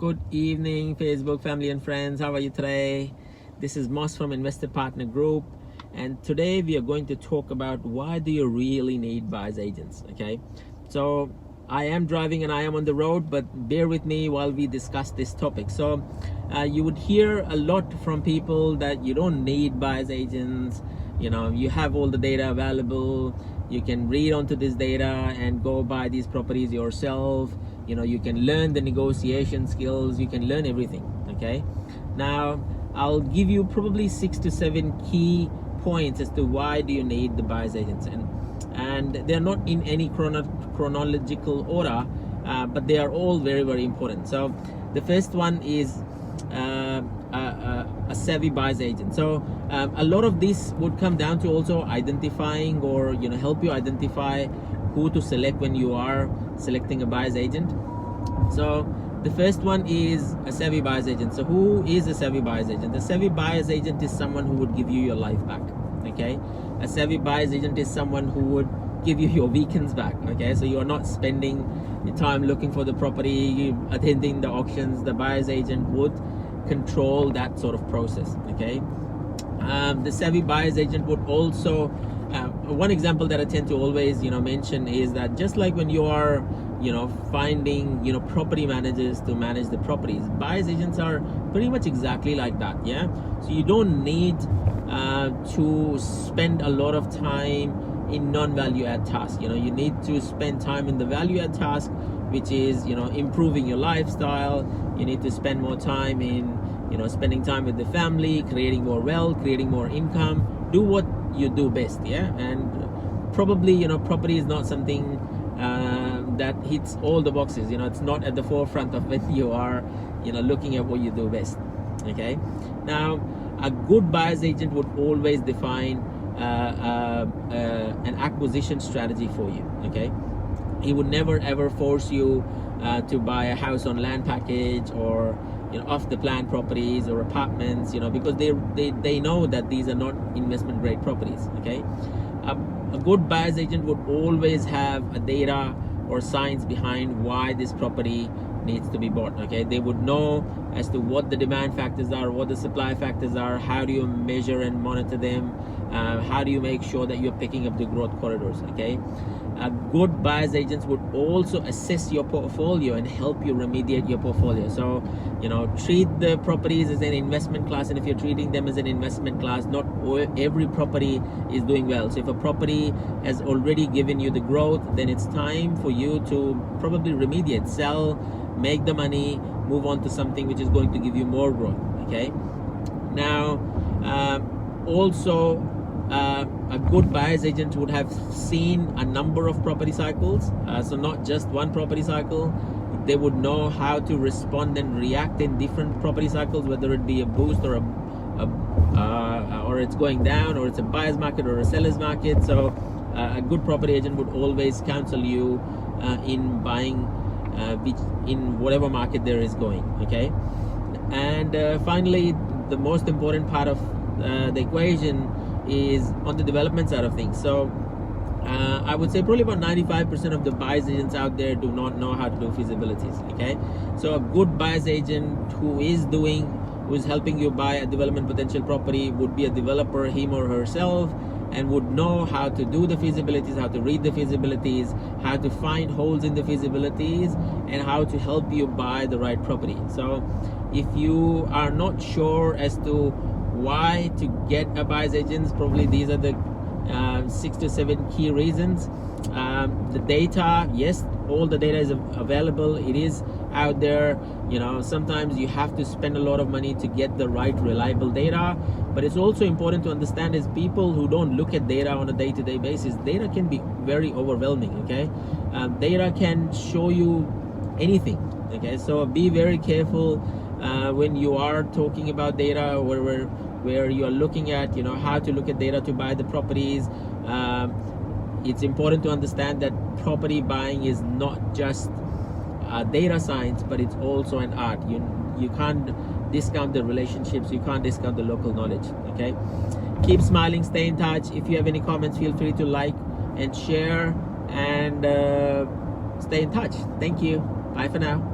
Good evening, Facebook family and friends. How are you today? This is Moss from Investor Partner Group, and today we are going to talk about why do you really need buyer's agents. Okay, so I am driving and I am on the road, but bear with me while we discuss this topic. So you would hear a lot from people that you don't need buyer's agents. You know, you have all the data available, you can read onto this data and go buy these properties yourself. You know, you can learn the negotiation skills, you can learn everything. Okay, now I'll give you probably 6 to 7 key points as to why do you need the buyer's agents, and they're not in any chronological order, but they are all very important. So the first one is a savvy buyer's agent. So a lot of this would come down to also identifying, or help you identify who to select when you are selecting a buyer's agent. So the first one is a savvy buyer's agent. So who is a savvy buyer's agent? A savvy buyer's agent is someone who would give you your life back. Okay, a savvy buyer's agent is someone who would give you your weekends back. Okay, so you are not spending your time looking for the property, attending the auctions. The buyer's agent would control that sort of process. Okay, the savvy buyer's agent would also one example that I tend to always mention is that just like when you are finding property managers to manage the properties, buyer's agents are pretty much exactly like that. Yeah, so you don't need to spend a lot of time in non-value add tasks. You need to spend time in the value add task, which is improving your lifestyle. You need to spend more time in spending time with the family, creating more wealth, creating more income. Do what you do best. Yeah, and probably property is not something that hits all the boxes. It's not at the forefront of when you are looking at what you do best. Okay, now a good buyer's agent would always define an acquisition strategy for you. Okay, he would never ever force you to buy a house on land package, or off the plan properties or apartments, because they know that these are not investment grade properties. Okay, a good buyer's agent would always have a data or science behind why this property needs to be bought. Okay, they would know as to what the demand factors are, what the supply factors are, how do you measure and monitor them, how do you make sure that you're picking up the growth corridors. Okay, good buyer's agents would also assess your portfolio and help you remediate your portfolio. So treat the properties as an investment class, and if you're treating them as an investment class, not every property is doing well. So if a property has already given you the growth, then it's time for you to probably remediate, sell, make the money, move on to something which is going to give you more growth. Okay, now also a good buyer's agent would have seen a number of property cycles, so not just one property cycle. They would know how to respond and react in different property cycles, whether it be a boost or or it's going down, or it's a buyer's market or a seller's market. So a good property agent would always counsel you in buying in whatever market there is going. Okay, and finally, the most important part of the equation is on the development side of things. So I would say probably about 95% of the buyer's agents out there do not know how to do feasibilities. Okay, so a good buyer's agent who is helping you buy a development potential property would be a developer, him or herself, and would know how to do the feasibilities, how to read the feasibilities, how to find holes in the feasibilities, and how to help you buy the right property. So if you are not sure as to why to get a buyer's agent, probably these are the 6 to 7 key reasons. The data, yes, all the data is available, it is out there. Sometimes you have to spend a lot of money to get the right reliable data, but it's also important to understand is people who don't look at data on a day-to-day basis, data can be very overwhelming. Okay, data can show you anything. Okay, so be very careful when you are talking about data, where you are looking at how to look at data to buy the properties. It's important to understand that property buying is not just data science, but it's also an art. You can't discount the relationships, you can't discount the local knowledge. Okay, keep smiling, stay in touch. If you have any comments, feel free to like and share, and stay in touch. Thank you. Bye for now.